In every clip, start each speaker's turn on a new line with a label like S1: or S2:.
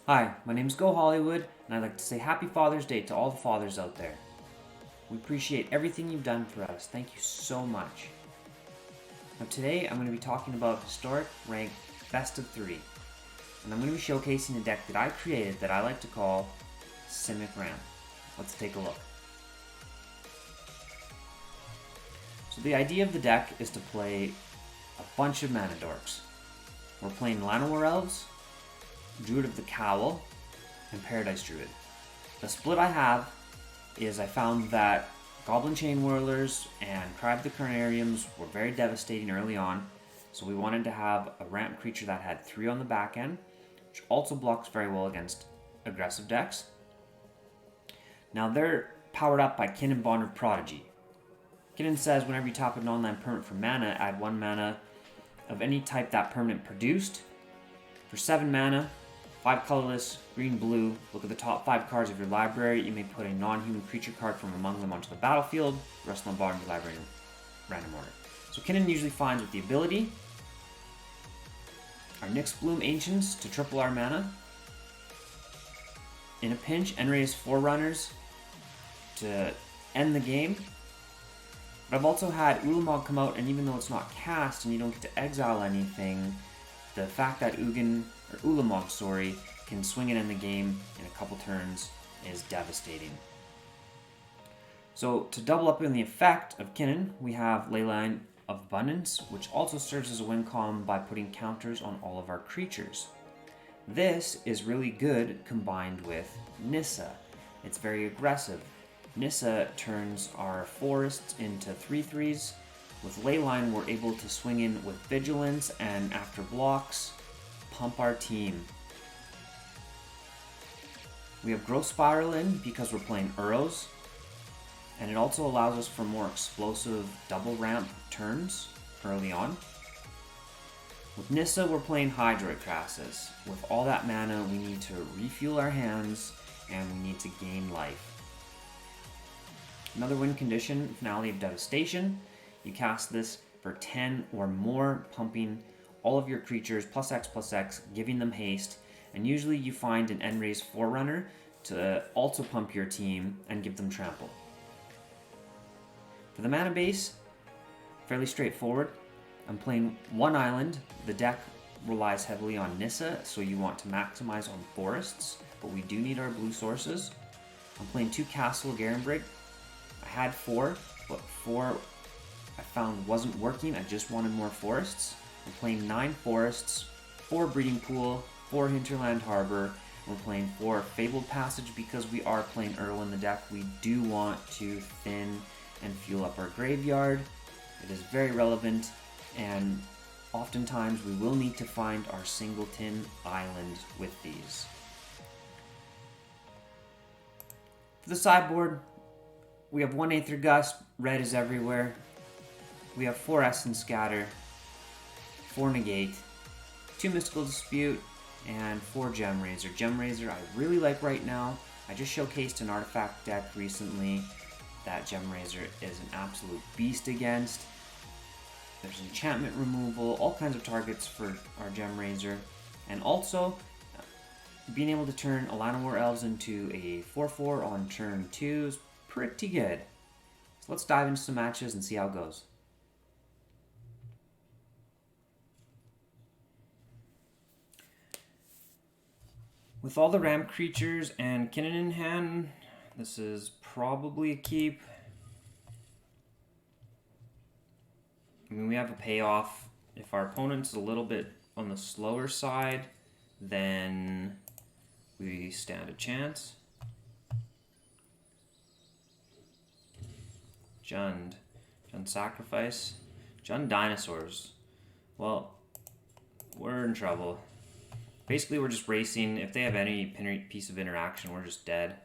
S1: Hi, my name is Go Hollywood, and I'd like to say Happy Father's Day to all the fathers out there. We appreciate everything you've done for us. Thank you so much. Now today I'm going to be talking about historic ranked best of 3, and I'm going to be showcasing a deck that I created that I like to call Simic Ramp. Let's take a look. So the idea of the deck is to play a bunch of mana dorks. We're playing Llanowar Elves, Druid of the Cowl, and Paradise Druid. The split I have is I found that Goblin Chain Whirlers and Cry of the Carnariums were very devastating early on, so we wanted to have a ramp creature that had 3 on the back end, which also blocks very well against aggressive decks. Now they're powered up by Kinnan Bond of Prodigy. Kinnan says whenever you tap a non-land permanent for mana, add 1 mana of any type that permanent produced. For 7 mana, 5 colorless, green, blue, look at the top 5 cards of your library. You may put a non-human creature card from among them onto the battlefield. The rest on the bottom of your library in random order. So Kinnan usually finds with the ability our Nyx Bloom Ancients to triple our mana. In a pinch, Enray's Forerunners to end the game. But I've also had Ulamog come out, and even though it's not cast and you don't get to exile anything, the fact that Ulamog, can swing and end the game in a couple turns is devastating. So to double up on the effect of Kinnan, we have Leyline of Abundance, which also serves as a win con by putting counters on all of our creatures. This is really good combined with Nissa. It's very aggressive. Nissa turns our forests into 3/3s. With Leyline, we're able to swing in with Vigilance and after blocks, pump our team. We have Growth Spiral in because we're playing Uros, and it also allows us for more explosive double ramp turns early on. With Nissa, we're playing Hydroid Crassus. With all that mana, we need to refuel our hands and we need to gain life. Another win condition, Finale of Devastation. You cast this for 10 or more, pumping all of your creatures +X/+X, giving them haste, and usually you find an Enray's Forerunner to also pump your team and give them trample. For the mana base, fairly straightforward. I'm playing 1 island. The deck relies heavily on Nissa, so you want to maximize on forests, but we do need our blue sources. I'm playing 2 Castle Garenbrig. I had 4, but 4 I found wasn't working. I just wanted more forests. I'm playing 9 forests, 4 Breeding Pool, 4 Hinterland Harbor. We're playing 4 Fabled Passage because we are playing Earl in the deck. We do want to thin and fuel up our graveyard. It is very relevant, and oftentimes we will need to find our singleton island with these. For the sideboard, we have 1 Aether Gust, red is everywhere. We have 4 Essence Scatter, 4 Negate, 2 Mystical Dispute, and 4 Gemrazor. Gemrazor I really like right now. I just showcased an artifact deck recently that Gemrazor is an absolute beast against. There's enchantment removal, all kinds of targets for our Gemrazor, and also being able to turn a Llanowar Elves into a 4/4 on turn 2 is pretty good. So let's dive into some matches and see how it goes. With all the ramp creatures and Kinnan in hand, this is probably a keep. I mean, we have a payoff. If our opponent's a little bit on the slower side, then we stand a chance. Jund Sacrifice. Jund Dinosaurs. Well, we're in trouble. Basically, we're just racing. If they have any piece of interaction, we're just dead.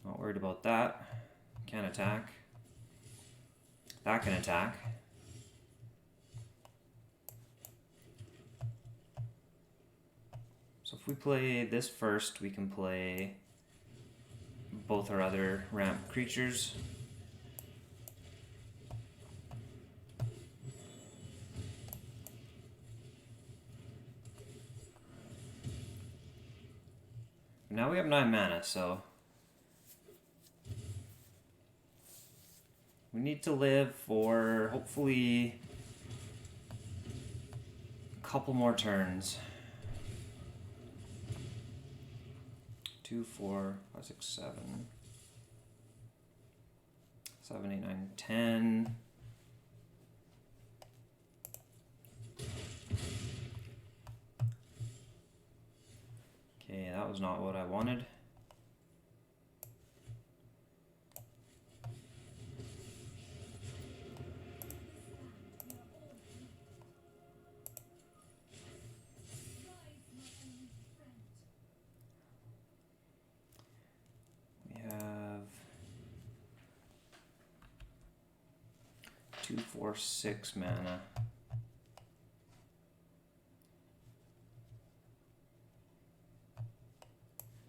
S1: Not worried about that. Can't attack. That can attack. So if we play this first, we can play both our other ramp creatures. Now we have 9 mana, so we need to live for hopefully a couple more turns. 2, 4, 5, 6, 7, 7, 8, 9, 10. Okay, that was not what I wanted. We have 2, 4, 6 mana.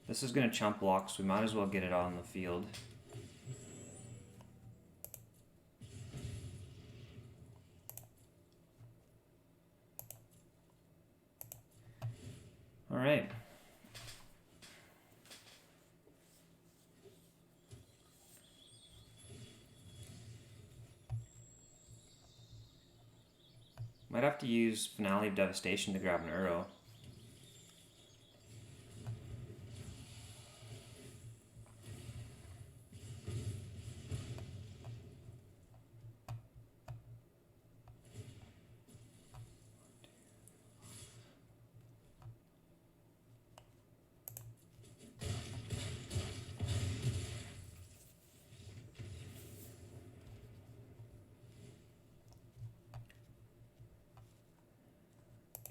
S1: This is going to chump block, so we might as well get it on the field. All right. Might have to use Finale of Devastation to grab an Uro.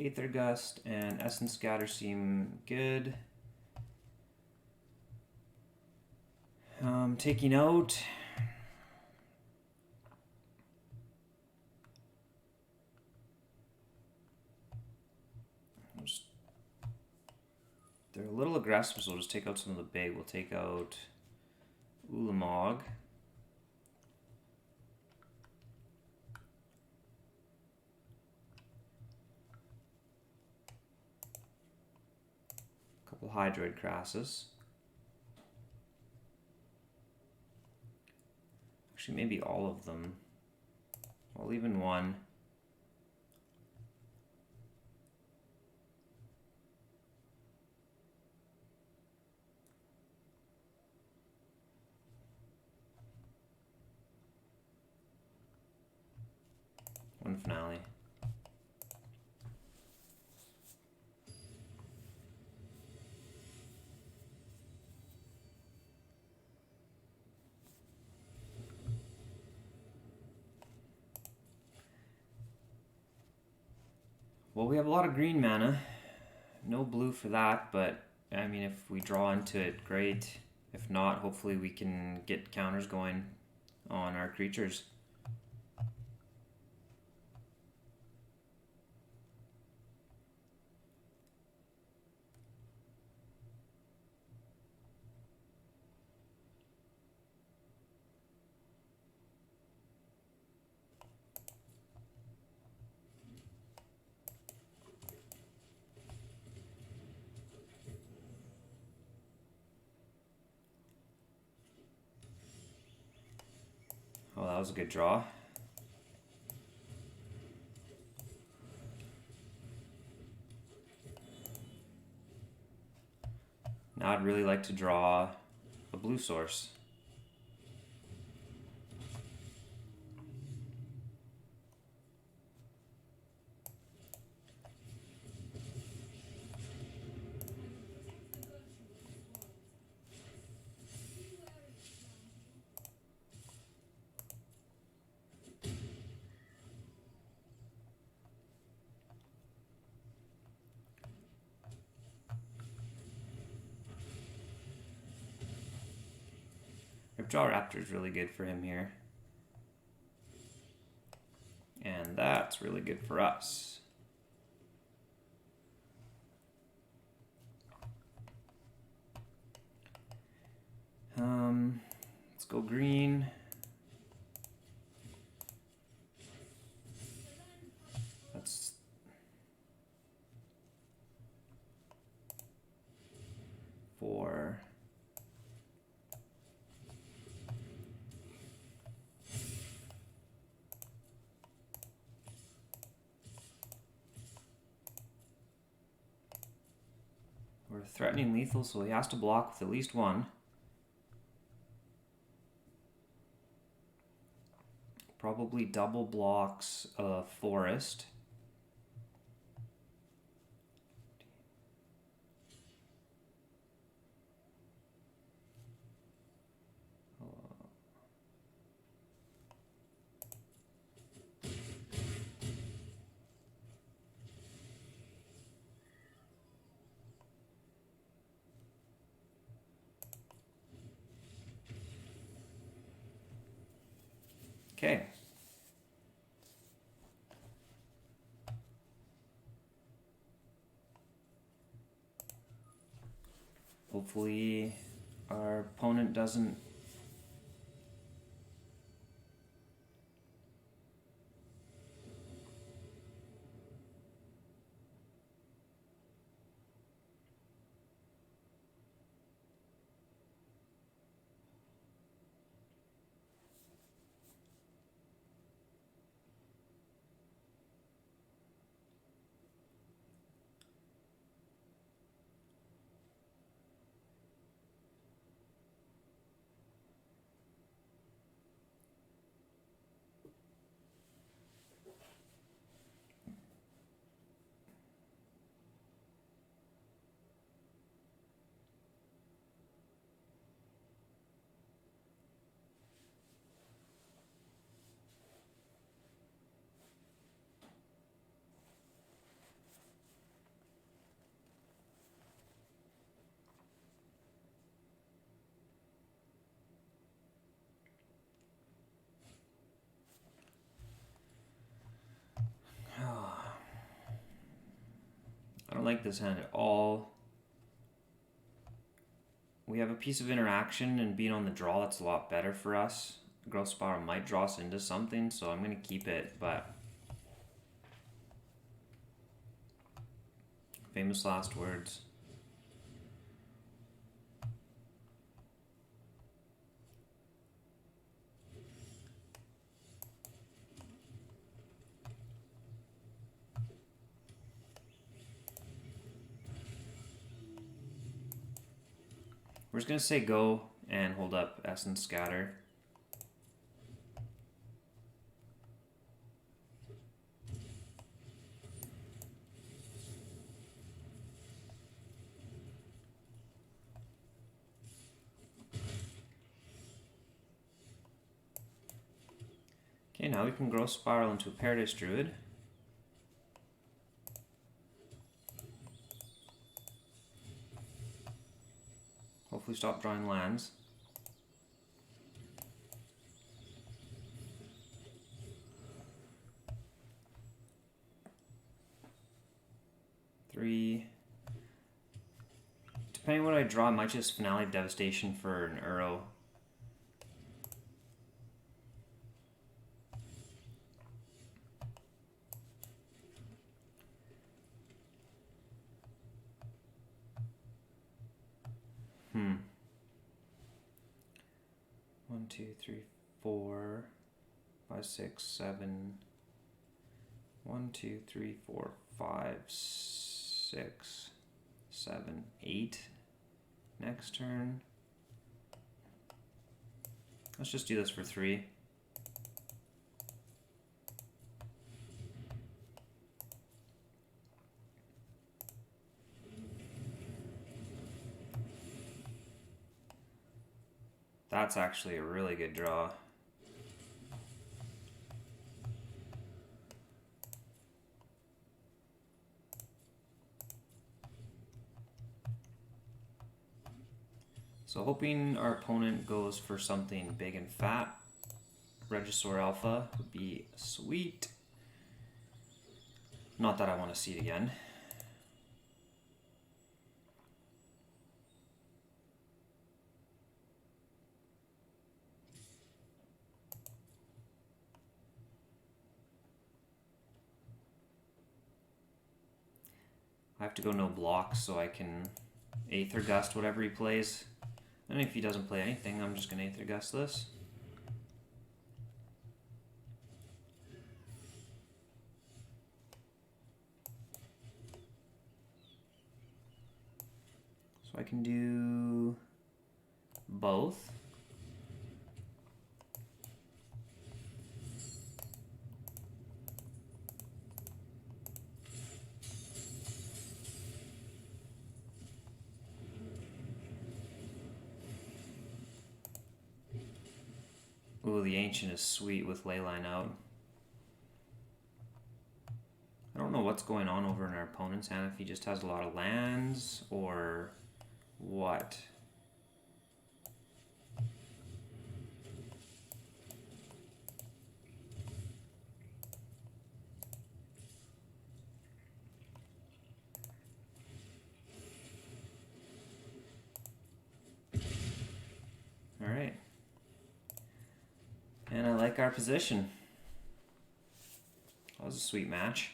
S1: Aether Gust and Essence Scatter seem good. Taking out they're a little aggressive, so we'll just take out some of the big. We'll take out Ulamog. Couple Hydroid Crassus. Actually, maybe all of them. Well, even one. One Finale. Well, we have a lot of green mana. No blue for that, but I mean, if we draw into it, great. If not, hopefully we can get counters going on our creatures. Oh, that was a good draw. Now I'd really like to draw a blue source. Ripjaw Raptor is really good for him here. And that's really good for us. Let's go green. That's four. We're threatening lethal, so he has to block with at least one. Probably double blocks a forest. Okay. Hopefully our opponent doesn't I don't like this hand at all. We have a piece of interaction, and being on the draw, that's a lot better for us. Growth Spiral might draw us into something, so I'm going to keep it, but famous last words. We're just going to say go and hold up Essence Scatter. Okay, now we can Growth Spiral into a Paradise Druid. Hopefully stop drawing lands. Three. Depending on what I draw, I might just Finale Devastation for an Uro. One, two, three, 4, 5, 6, 7. 1, 2, 3, 4, 5, 6, 7, 8. Next turn. Let's just do this for 3. That's actually a really good draw. So hoping our opponent goes for something big and fat. Regisaur Alpha would be sweet. Not that I want to see it again. I have to go no blocks so I can Aether Gust whatever he plays. And if he doesn't play anything, I'm just going to Aether Gust this. So I can do both. Ooh, the Ancient is sweet with Leyline out. I don't know what's going on over in our opponent's hand, if he just has a lot of lands or what. Alright. And I like our position. That was a sweet match.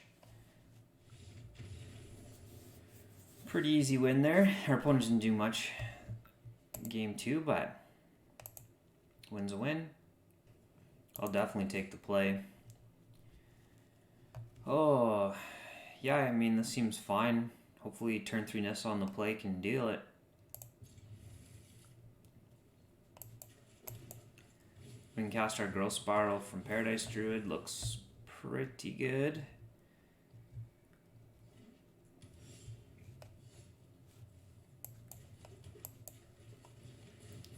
S1: Pretty easy win there. Our opponent didn't do much game 2, but win's a win. I'll definitely take the play. Oh, yeah, I mean, this seems fine. Hopefully turn 3 Nissa on the play can deal it. We can cast our Growth Spiral from Paradise Druid. Looks pretty good.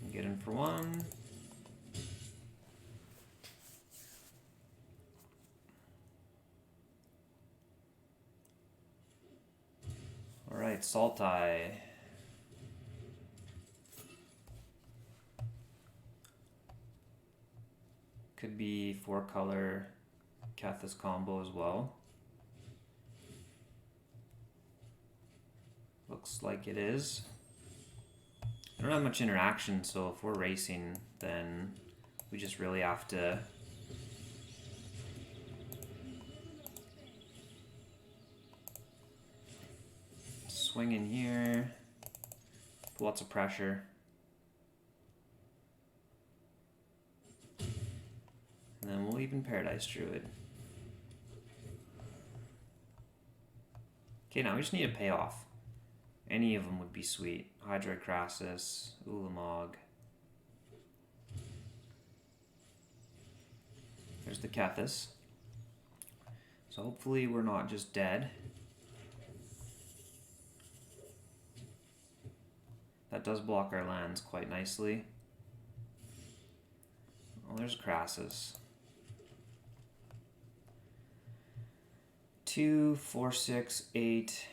S1: Get in for 1. Alright, Sultai. Could be 4-color Kethis combo as well. Looks like it is. I don't have much interaction, so if we're racing, then we just really have to swing in here, put lots of pressure. And then we'll even Paradise Druid. Okay, now we just need a payoff. Any of them would be sweet. Hydroid Crassus, Ulamog. There's the Kethis. So hopefully we're not just dead. That does block our lands quite nicely. Oh, there's Crassus. 2, 4, 6, 8,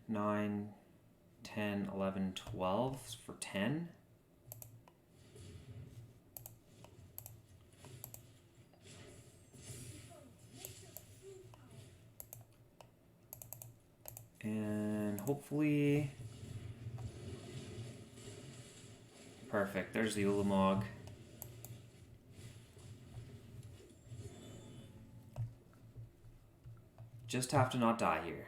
S1: 9, 10, 11, 12 for 10. And hopefully... Perfect, there's the Ulamog. Just have to not die here.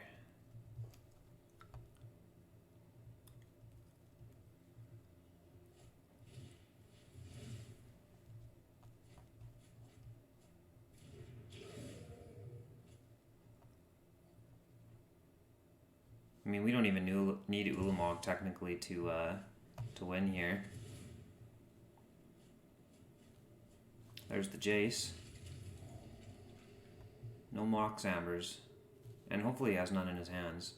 S1: I mean, we don't even need Ulamog technically to win here. There's the Jace. No Mox Ambers. And hopefully he has none in his hands.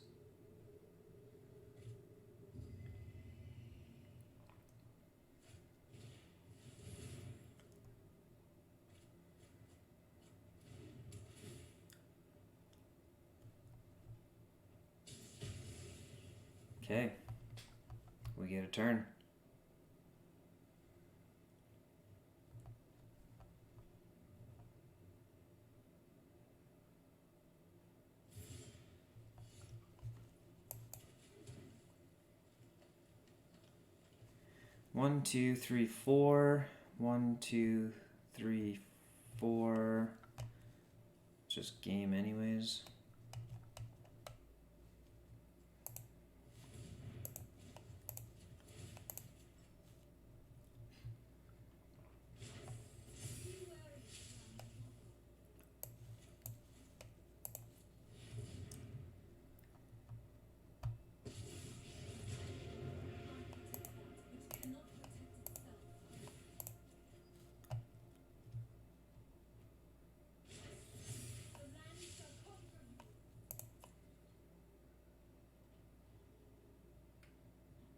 S1: Okay. We get a turn. 1, 2, 3, 4. 1, 2, 3, 4. Just game anyways.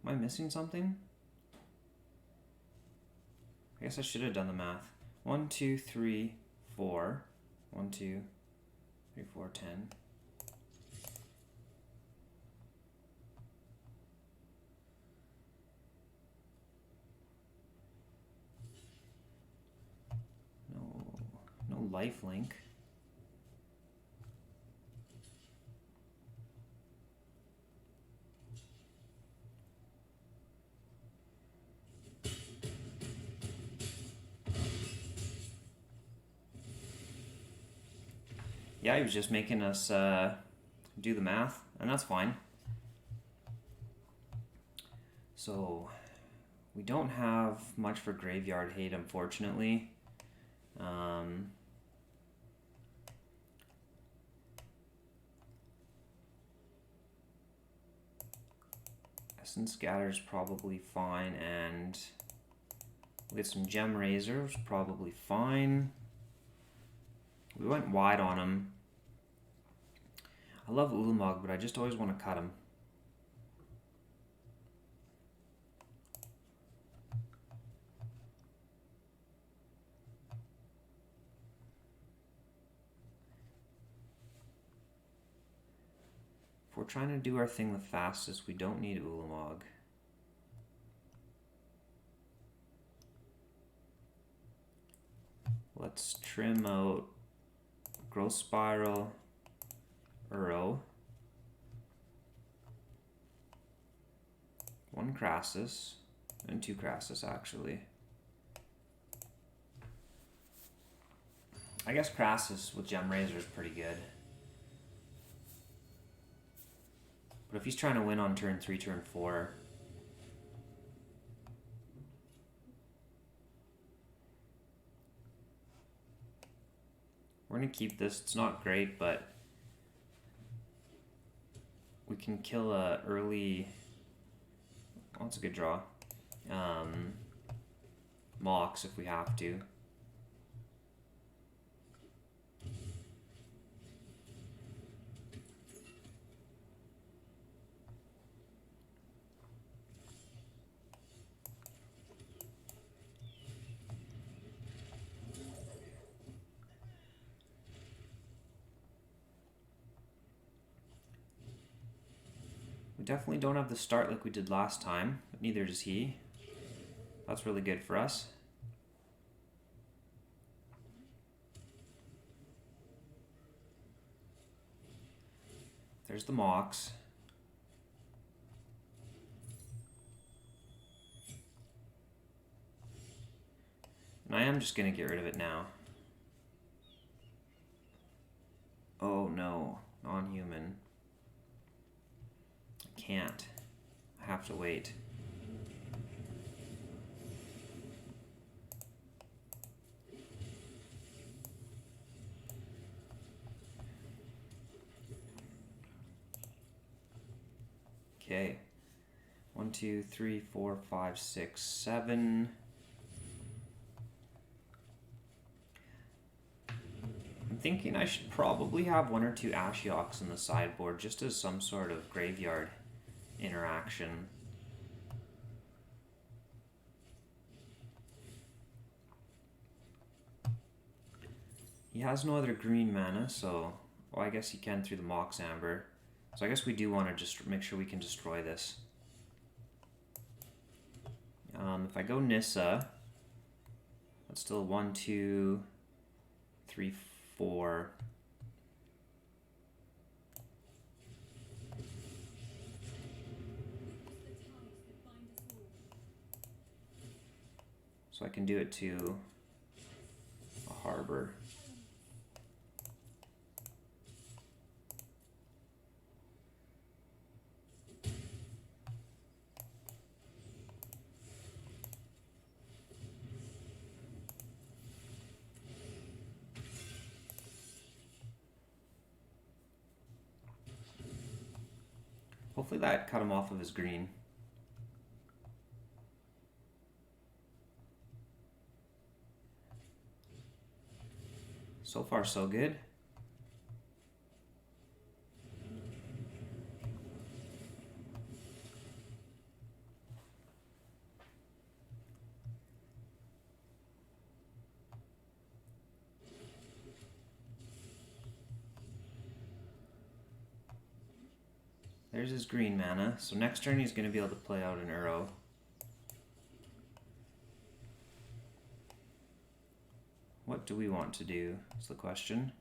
S1: Am I missing something? I guess I should have done the math. 1, 2, 3, 4. 1, 2, 3, 4, 10. No life link. Yeah, he was just making us do the math, and that's fine. So, we don't have much for graveyard hate, unfortunately. Essence Scatter's probably fine, and we get some Gem Razors, probably fine. We went wide on him. I love Ulamog, but I just always want to cut him. If we're trying to do our thing the fastest, we don't need Ulamog. Let's trim out Growth Spiral, Uro, 1 Crassus, and 2 Crassus actually. I guess Crassus with Gem Razor is pretty good. But if he's trying to win on turn 3, turn 4, we're going to keep this. It's not great, but we can kill a early... Oh, that's a good draw. Mox if we have to. Definitely don't have the start like we did last time, but neither does he. That's really good for us. There's the Mox. And I am just going to get rid of it now. Oh no, non-human. Can't. I have to wait. Okay. 1, 2, 3, 4, 5, 6, 7. I'm thinking I should probably have 1 or 2 Ashioks in the sideboard just as some sort of graveyard interaction. He has no other green mana, so... Well, I guess he can through the Mox Amber. So I guess we do want to just make sure we can destroy this. If I go Nissa, that's still 1, 2, 3, 4. So I can do it to a harbor. Hopefully that cut him off of his green. So far, so good. There's his green mana. So next turn he's going to be able to play out an Uro. What do we want to do is the question.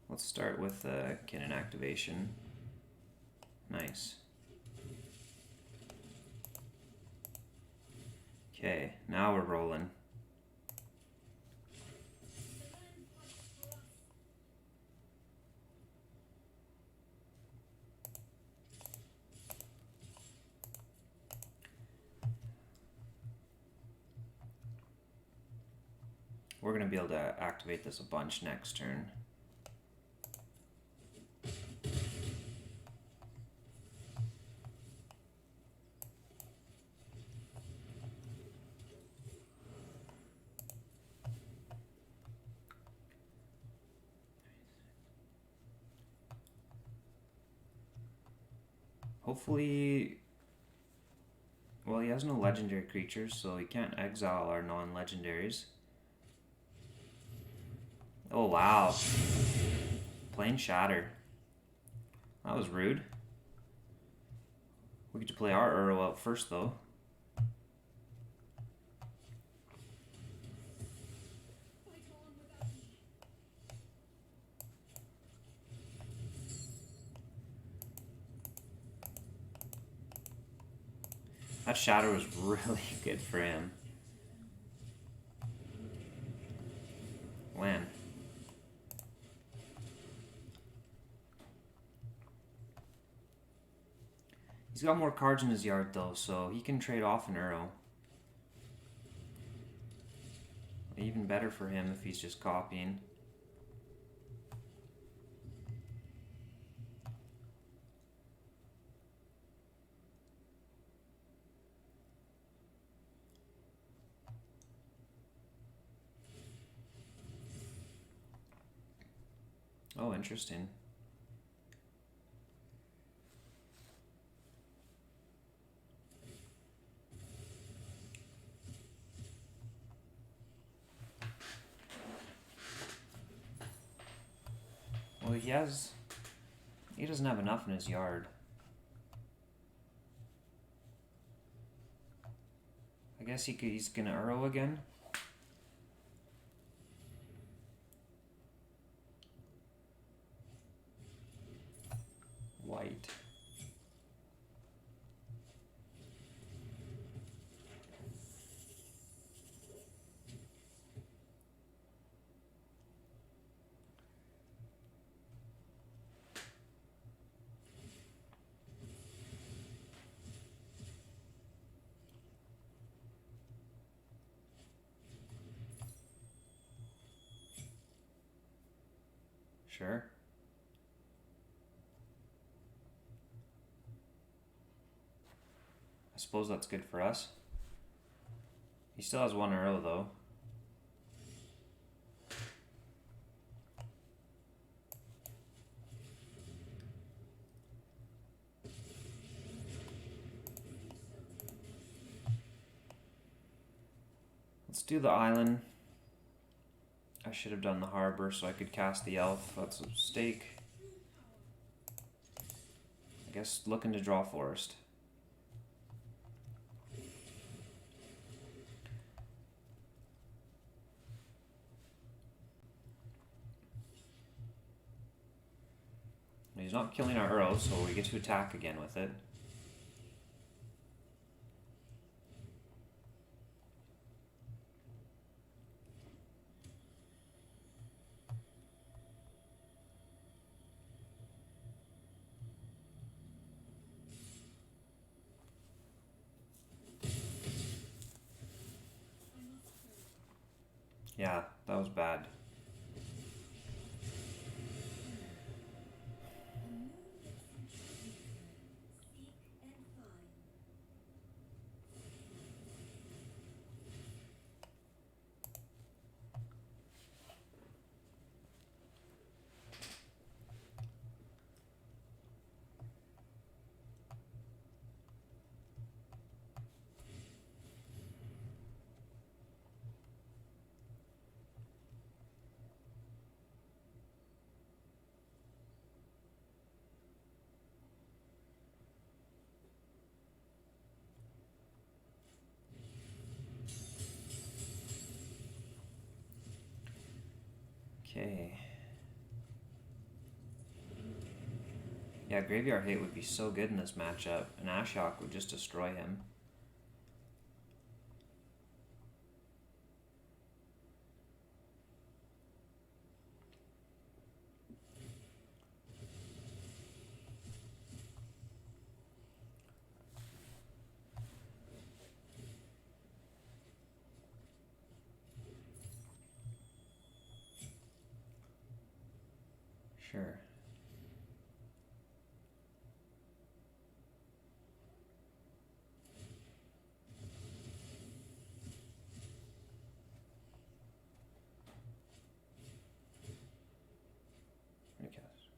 S1: Let's start with Kinnan activation. Nice. Okay, now we're rolling. We're going to be able to activate this a bunch next turn. Hopefully, well, he has no legendary creatures, so he can't exile our non-legendaries. Oh, wow. Plain Shatter. That was rude. We get to play our Uro out first, though. That Shatter was really good for him. When? He's got more cards in his yard though, so he can trade off an Uro. Even better for him if he's just copying. Oh, interesting. Well, he doesn't have enough in his yard. I guess he's gonna Uro again. White. Sure. I suppose that's good for us. He still has one Uro though. Let's do the island. I should have done the harbor so I could cast the elf. That's a mistake. I guess looking to draw forest. He's not not killing our Uro, so we get to attack again with it. Yeah, that was bad. Okay. Yeah, Graveyard Hate would be so good in this matchup. An Ashiok would just destroy him. Sure. Recast.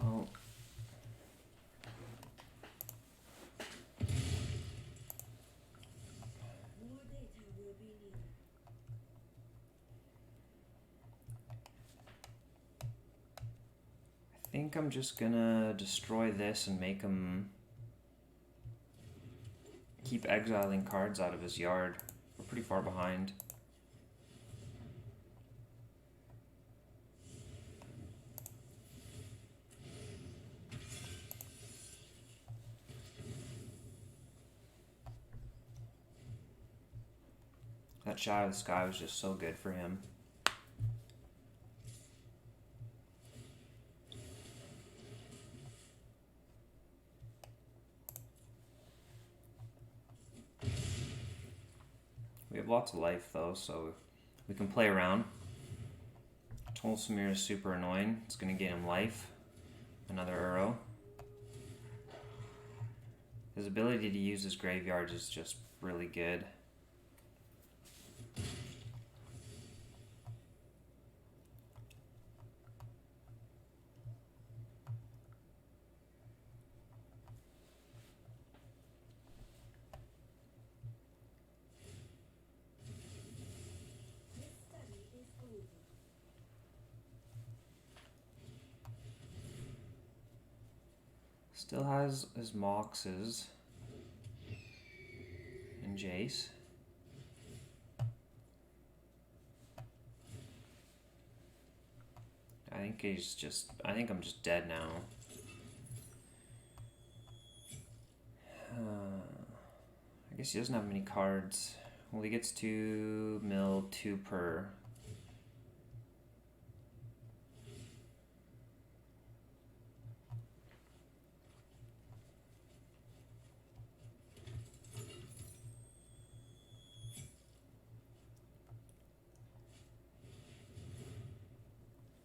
S1: Oh. I think I'm just gonna destroy this and make him keep exiling cards out of his yard. We're pretty far behind. That Shadow of the Sky was just so good for him. We have lots of life though, so we can play around. Tolsimir is super annoying. It's going to gain him life. Another Uro. His ability to use his graveyard is just really good. Still has his Moxes and Jace. I think I'm just dead now. I guess he doesn't have many cards. Well, he gets 2 mill, 2 per.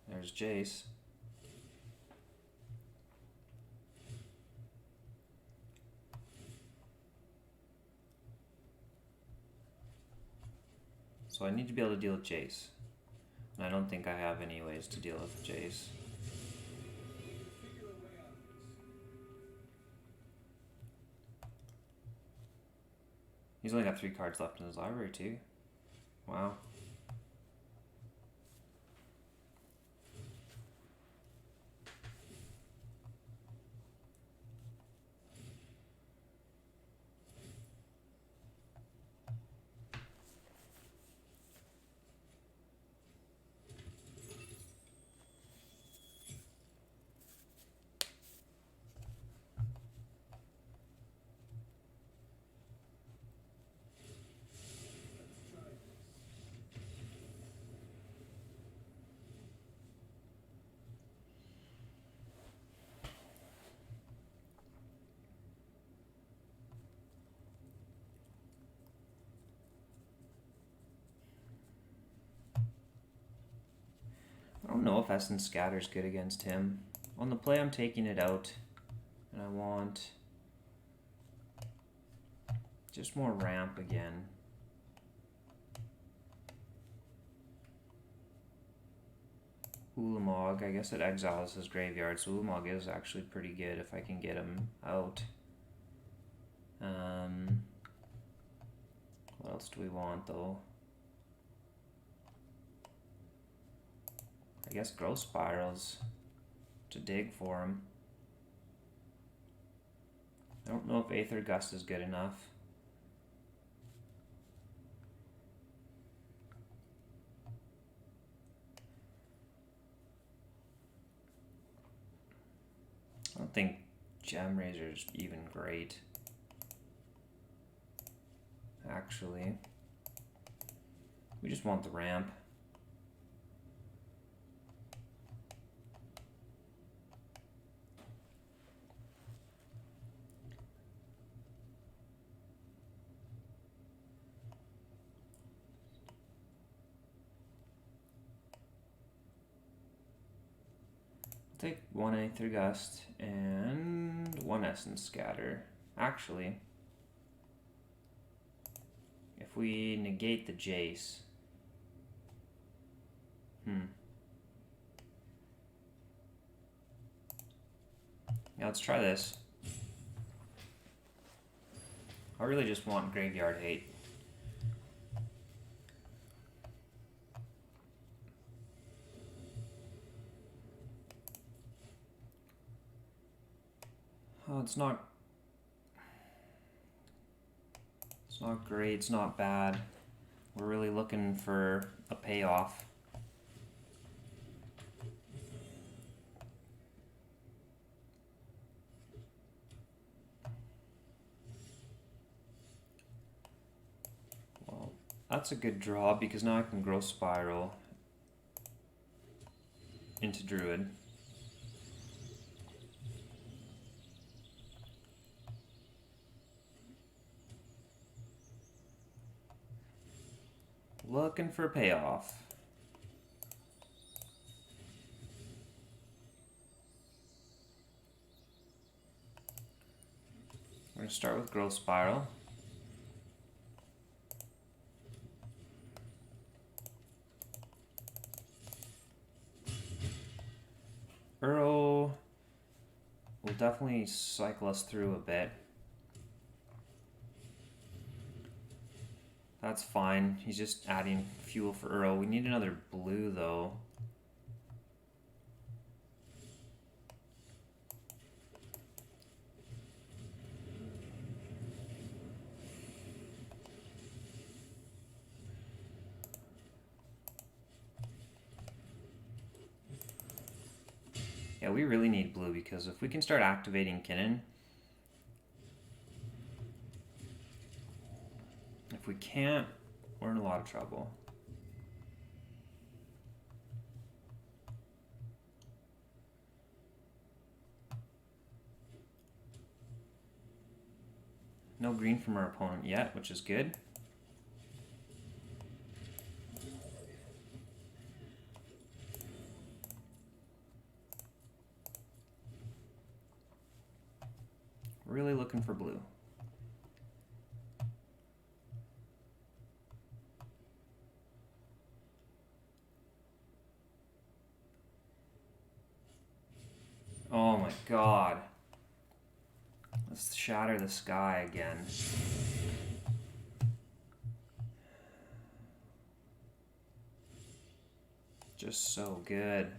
S1: There's Jace. So I need to be able to deal with Jace. And I don't think I have any ways to deal with Jace. He's only got 3 cards left in his library too. Wow. I don't know if Essence Scatter's good against him. On the play, I'm taking it out, and I want just more ramp again. Ulamog, I guess it exiles his graveyard, so Ulamog is actually pretty good if I can get him out. What else do we want, though? I guess Growth Spirals to dig for him. I don't know if Aether Gust is good enough. I don't think Gem Razor's even great, actually. We just want the ramp. Take 1 Aether Gust and 1 Essence Scatter. Actually, if we negate the Jace, yeah, let's try this. I really just want Graveyard Hate. Oh, it's not great, it's not bad. We're really looking for a payoff. Well, that's a good draw because now I can Growth Spiral into Druid. Looking for a payoff. We're going to start with Growth Spiral. Uro will definitely cycle us through a bit. That's fine. He's just adding fuel for Uro. We need another blue, though. Yeah, we really need blue because if we can start activating Kinnan, if we can't, we're in a lot of trouble. No green from our opponent yet, which is good. Really looking for blue. Oh my god. Let's shatter the sky again. Just so good.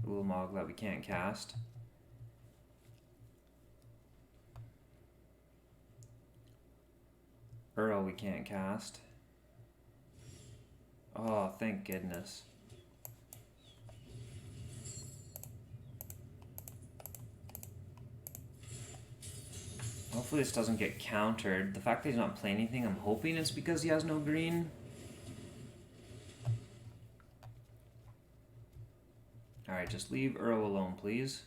S1: Ulamog that we can't cast. Uro we can't cast. Oh, thank goodness. Hopefully this doesn't get countered. The fact that he's not playing anything, I'm hoping it's because he has no green. Alright, just leave Uro alone, please.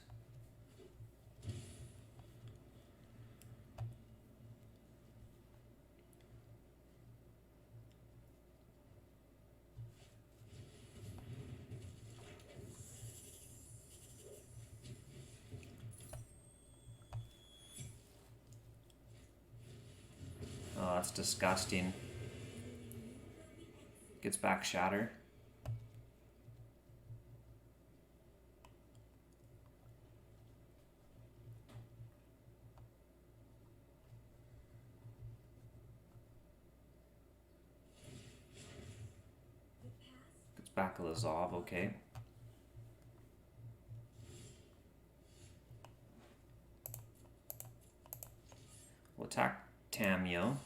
S1: Oh, that's disgusting. Gets back Shatter. Gets back Lazov, okay. We'll attack Tamio.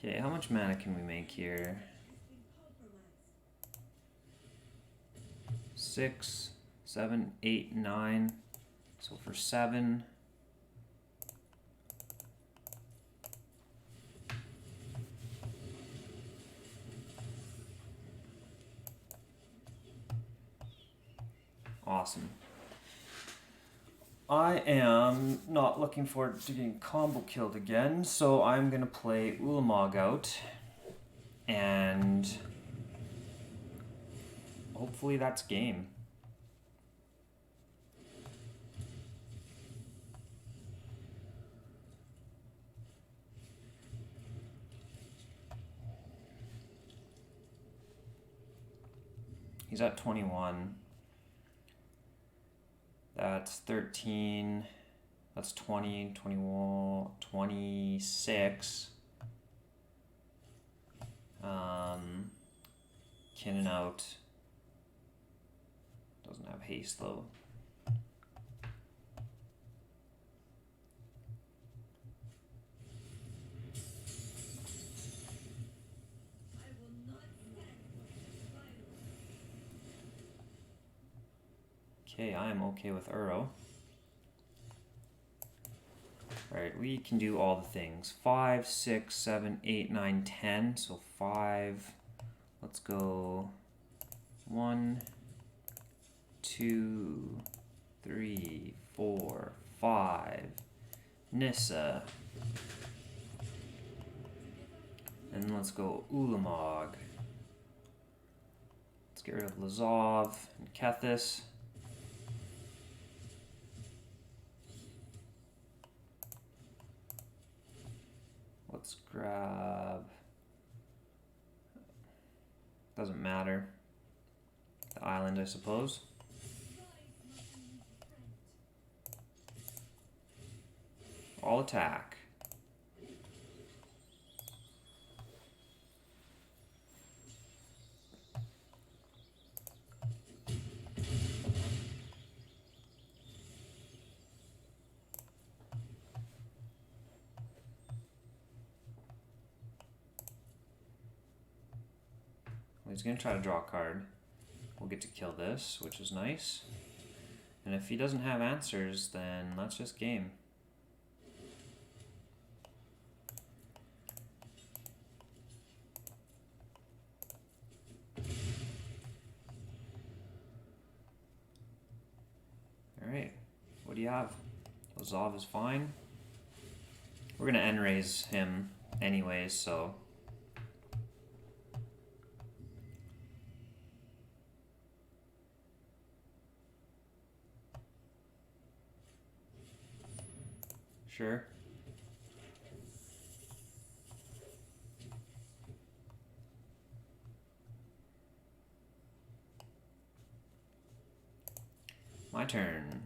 S1: Okay, how much mana can we make here? 6, 7, 8, 9. So for 7. Awesome. I am not looking forward to getting combo killed again, so I'm going to play Ulamog out, and hopefully that's game. He's at 21. That's 13, that's 20, 21, 26. Cannon out. Doesn't have haste though. Okay, I am okay with Uro. Alright, we can do all the things. 5, 6, 7, 8, 9, 10. So 5. Let's go 1, 2, 3, 4, 5. Nissa. And let's go Ulamog. Let's get rid of Lazov and Kethis. Let's grab, doesn't matter, the island, I suppose. All attack. He's going to try to draw a card. We'll get to kill this, which is nice. And if he doesn't have answers, then that's just game. Alright, what do you have? Lazov is fine. We're going to end raise him anyways, so... Sure. my turn.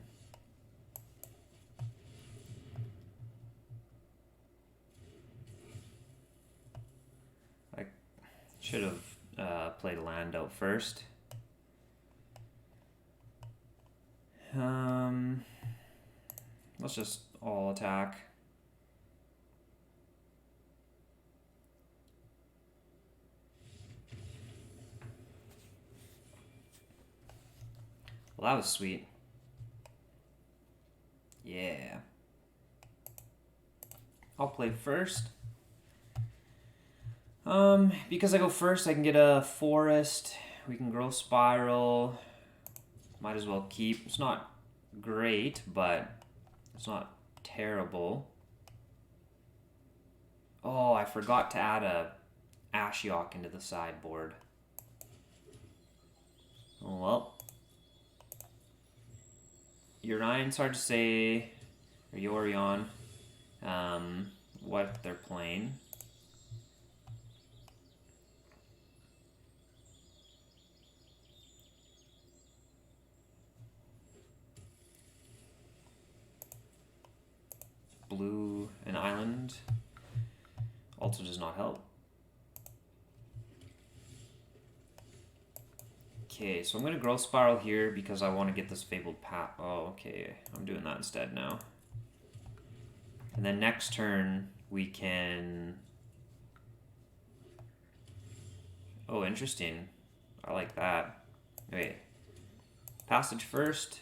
S1: I should have played a land out first. Let's just all attack. Well, that was sweet. Yeah. I'll play first. Because I go first, I can get a forest. We can grow spiral. Might as well keep. It's not great, but it's not terrible. Oh, I forgot to add a Ashiok into the sideboard. Oh well. Urion's hard to say, or Yorion, what they're playing. Blue, an island, also does not help. Okay, so I'm going to Growth Spiral here because I want to get this Fabled Path. Oh, okay. I'm doing that instead now. And then next turn, we can... Oh, interesting. I like that. Wait. Passage first.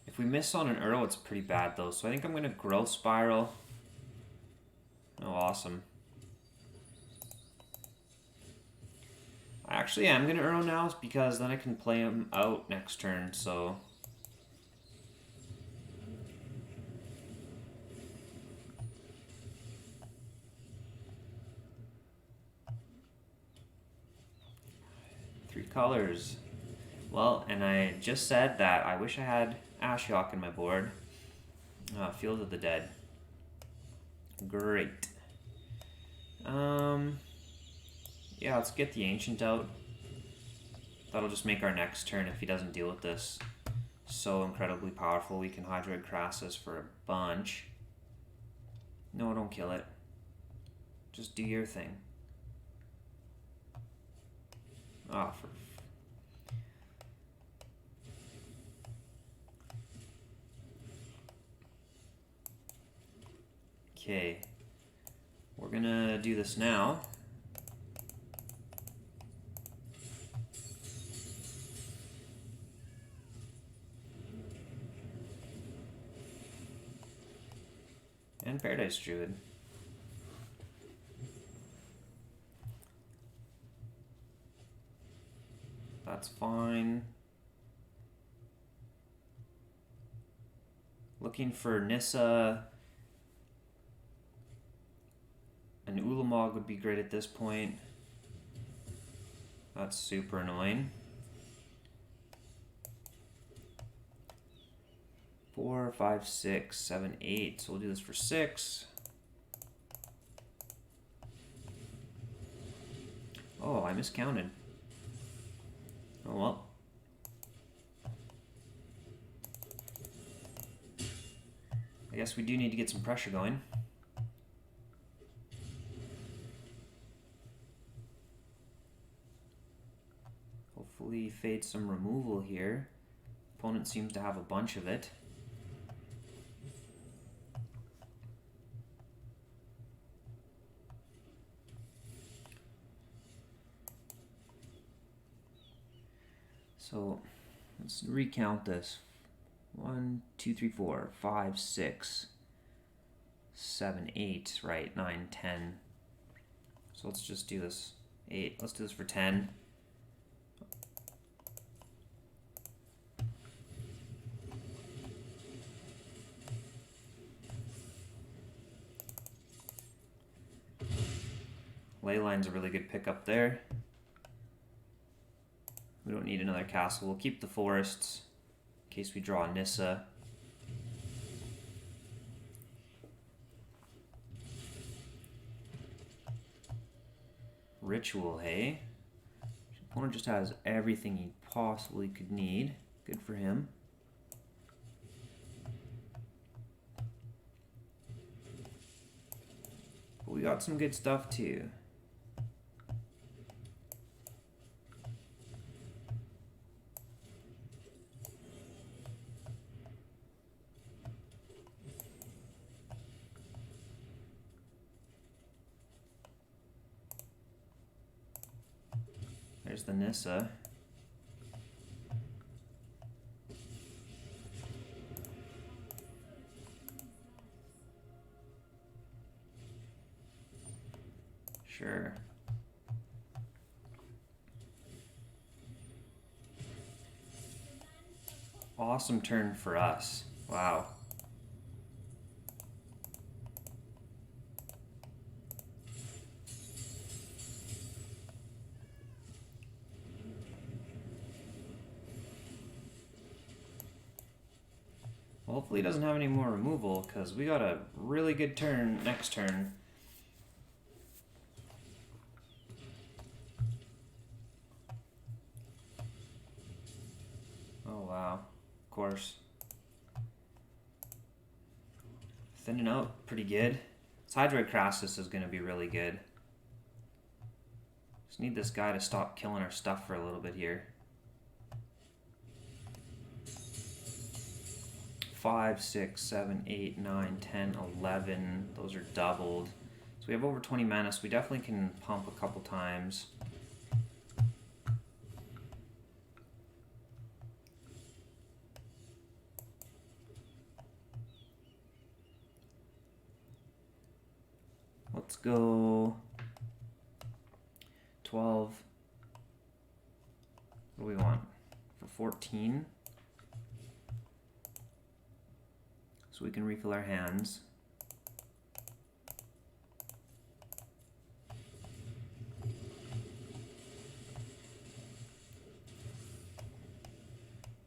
S1: If we miss on an Earl, it's pretty bad, though. So I think I'm going to Growth Spiral. Oh, awesome. Actually, I'm going to Earl now because then I can play him out next turn, so... Three colors. Well, and I just said that I wish I had Ashiok in my board. Field of the Dead. Great. Yeah, let's get the Ancient out. That'll just make our next turn, if he doesn't deal with this, so incredibly powerful. We can Hydroid Crassus for a bunch. No, don't kill it. Just do your thing. Oh, for... Okay. We're gonna do this now. And Paradise Druid. That's fine. Looking for Nissa. An Ulamog would be great at this point. That's super annoying. 4, 5, 6, 7, 8. So we'll do this for 6. Oh, I miscounted. Oh well. I guess we do need to get some pressure going. Hopefully fade some removal here. Opponent seems to have a bunch of it. So let's recount this. 1, 2, 3, 4, 5, 6, 7, 8, right? 9, 10. So let's just do this. 8. Let's do this for 10. Leyline's a really good pickup there. We don't need another castle. We'll keep the forests in case we draw Nissa. Ritual, hey? Opponent just has everything he possibly could need. Good for him. But we got some good stuff too. There's the Nissa. Sure. Awesome turn for us. Wow. Well, hopefully he doesn't have any more removal, because we got a really good turn next turn. Oh wow, of course. Thinning out pretty good. This Hydroid Crassus is going to be really good. Just need this guy to stop killing our stuff for a little bit here. 5, 6, 7, 8, 9, 10, 11. Those are doubled. So we have over 20 mana, so we definitely can pump a couple times. Let's go 12. What do we want? For 14. So we can refill our hands.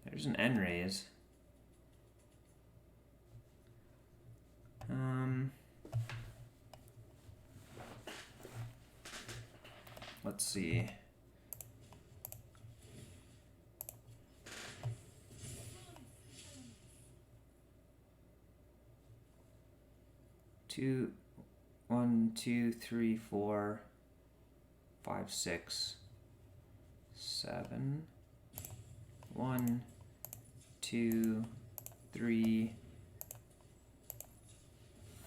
S1: There's an end raise. Let's see. One, two, three, 4, 5, 6, 7. 1, 2, 3,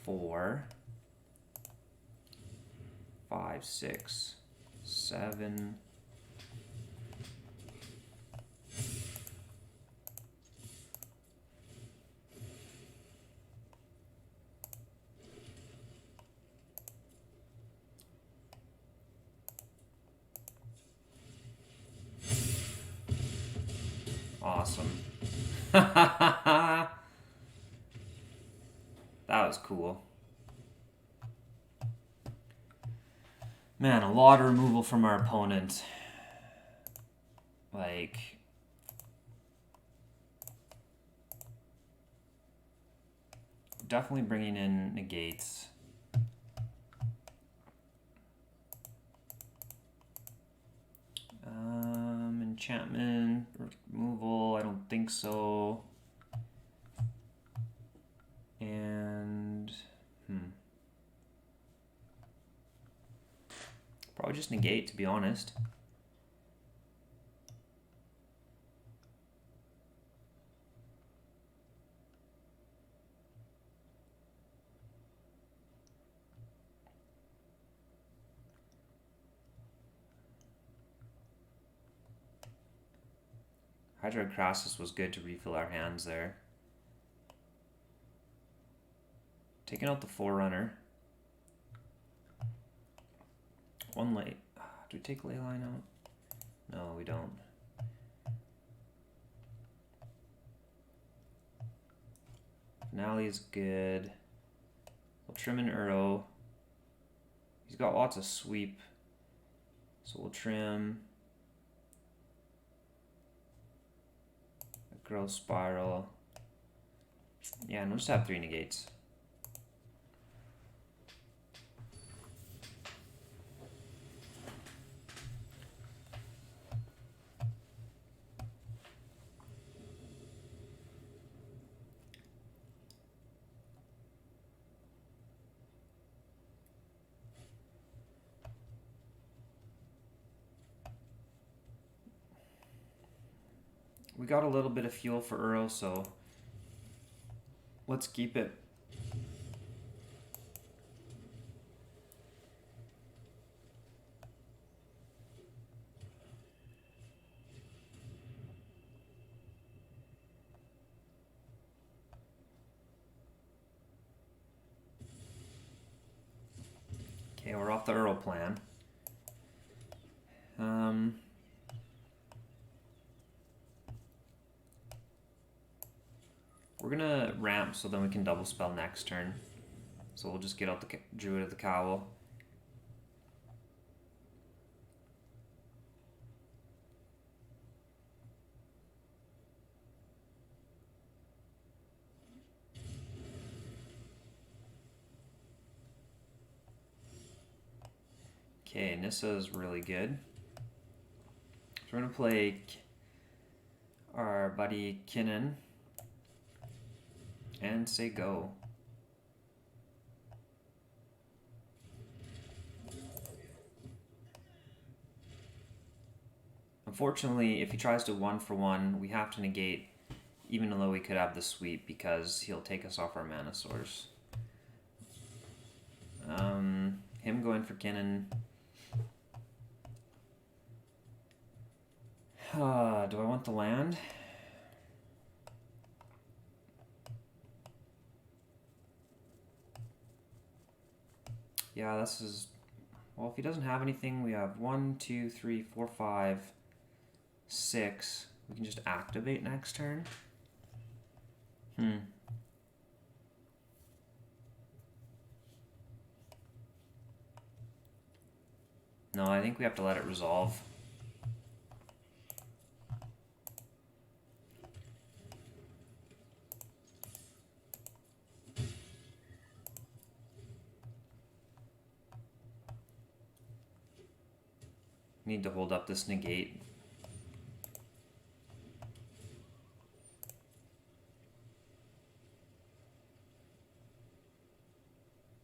S1: 4, 5, 6, 7. Awesome. That was cool. Man, a lot of removal from our opponent. Like, definitely bringing in negates. Enchantment, removal, I don't think so. And, probably just negate, to be honest. Hydroid Crassus was good to refill our hands there. Taking out the Forerunner. One late. Do we take Leyline out? No, we don't. Finale is good. We'll trim an Uro. He's got lots of sweep. So we'll trim a Growth Spiral. Yeah, and we'll just have 3 negates. We got a little bit of fuel for Uro, so let's keep it. Okay, we're off the Uro plan. We're gonna ramp so then we can double spell next turn. So we'll just get out the Druid of the Cowl. Okay, Nissa is really good. So we're gonna play our buddy Kinnan and say go. Unfortunately, if he tries to 1-for-1, we have to negate, even though we could have the sweep, because he'll take us off our mana source. Him going for Kinnan. Do I want the land? Yeah, this is... Well, if he doesn't have anything, we have 1, 2, 3, 4, 5, 6. We can just activate next turn. No, I think we have to let it resolve. Need to hold up this negate.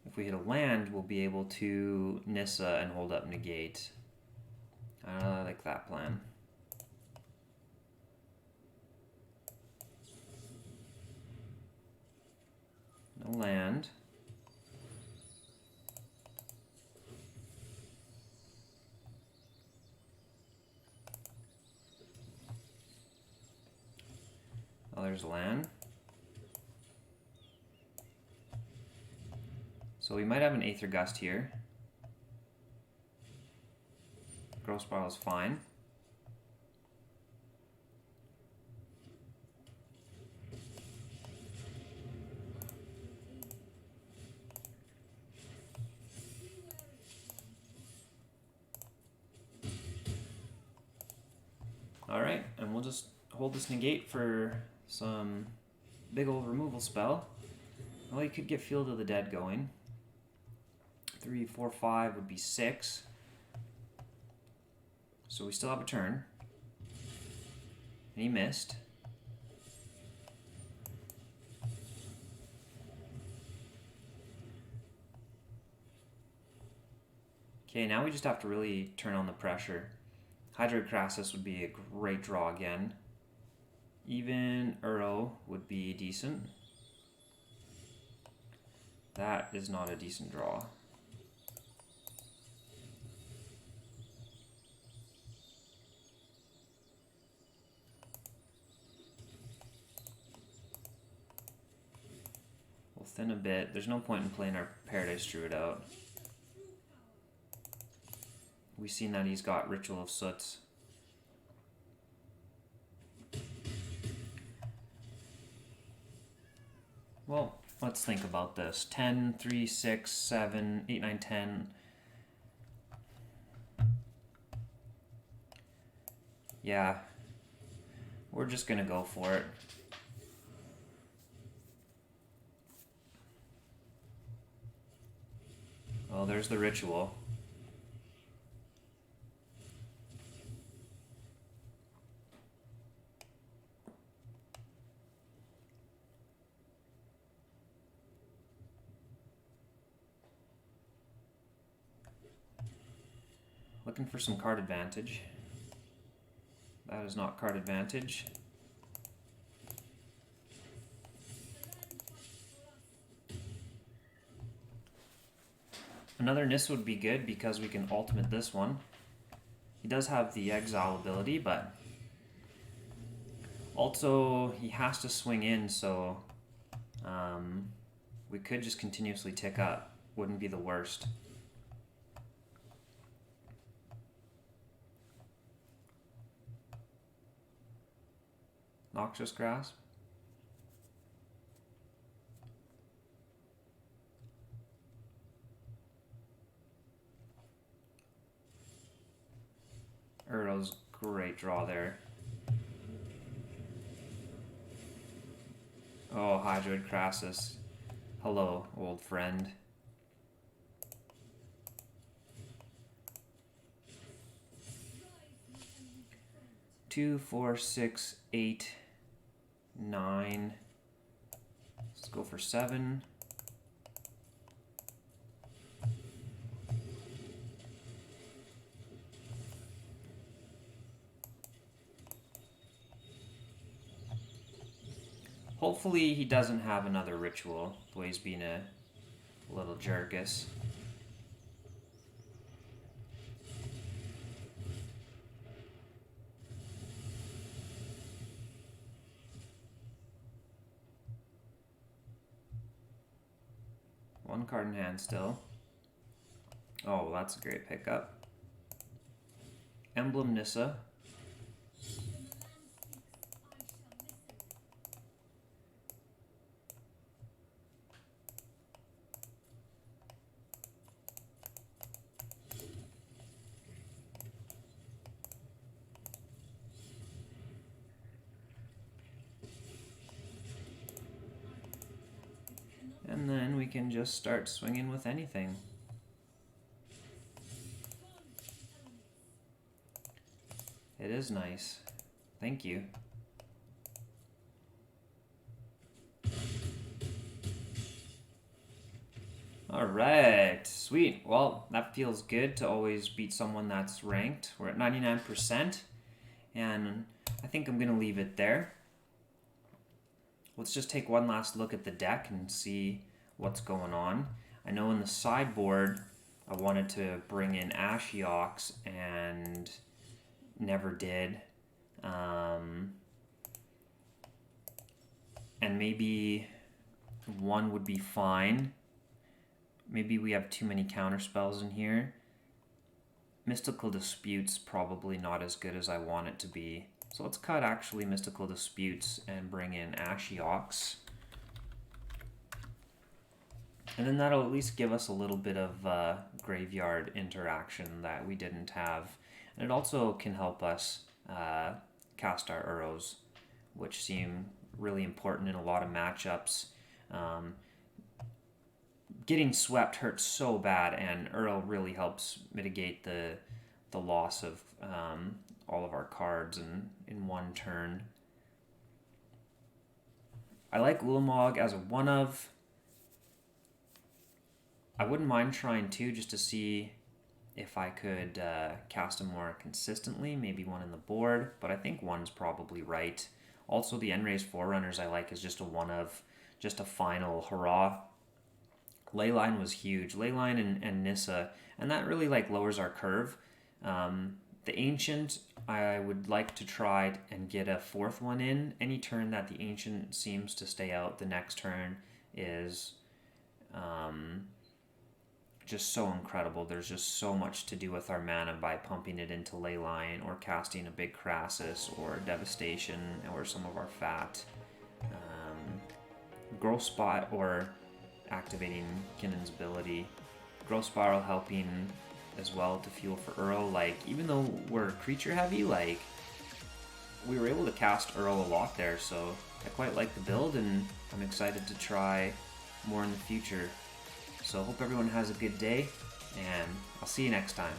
S1: If we hit a land, we'll be able to Nissa and hold up negate. I like that plan. No land. Oh, there's land. So we might have an Aether Gust here. Growth Spiral is fine. Alright, and we'll just hold this negate for some big old removal spell. Well, you could get Field of the Dead going. 3, 4, 5 would be 6. So we still have a turn. And he missed. Okay, now we just have to really turn on the pressure. Hydrocrassus would be a great draw again. Even Uro would be decent. That is not a decent draw. We'll thin a bit. There's no point in playing our Paradise Druid out. We've seen that he's got Ritual of Soots. Well, let's think about this. 10, 3, 6, 7, 8, 9, 10. Yeah. We're just gonna go for it. Well, there's the ritual. Looking for some card advantage. That is not card advantage. Another Nissa would be good because we can ultimate this one. He does have the exile ability, but also he has to swing in, so we could just continuously tick up. Wouldn't be the worst. Noxious Grasp. Urdo's great draw there. Oh, Hydroid Crassus. Hello, old friend. Two, 4, 6, 8, 9. Let's go for 7. Hopefully he doesn't have another ritual, the way he's being a little jerkus. One card in hand still. Oh, that's a great pickup. Emblem Nissa. And then we can just start swinging with anything. It is nice. Thank you. Alright, sweet. Well, that feels good to always beat someone that's ranked. We're at 99%, and I think I'm going to leave it there. Let's just take one last look at the deck and see what's going on. I know in the sideboard I wanted to bring in Ashiok and never did. And maybe one would be fine. Maybe we have too many counter spells in here. Mystical Dispute's probably not as good as I want it to be. So let's cut actually Mystical Disputes and bring in Ashiok. And then that'll at least give us a little bit of graveyard interaction that we didn't have. And it also can help us cast our Uros, which seem really important in a lot of matchups. Getting swept hurts so bad, and Uro really helps mitigate the loss of all of our cards in one turn. I like Ulamog as a one of. I wouldn't mind trying two just to see if I could cast him more consistently, maybe one in the board, but I think one's probably right. Also, the Enraze Forerunners I like is just a one of, just a final hurrah. Leyline was huge. Leyline and Nissa, and that really like lowers our curve. The Ancient, I would like to try and get a fourth one in. Any turn that the Ancient seems to stay out, the next turn is just so incredible. There's just so much to do with our mana by pumping it into Leyline or casting a big Crassus or Devastation or some of our fat. Growth Spot or activating Kinnon's ability. Growth Spiral helping as well to fuel for Uro. Like, even though we're creature heavy, like, we were able to cast Uro a lot there, so I quite like the build, and I'm excited to try more in the future. So hope everyone has a good day, and I'll see you next time.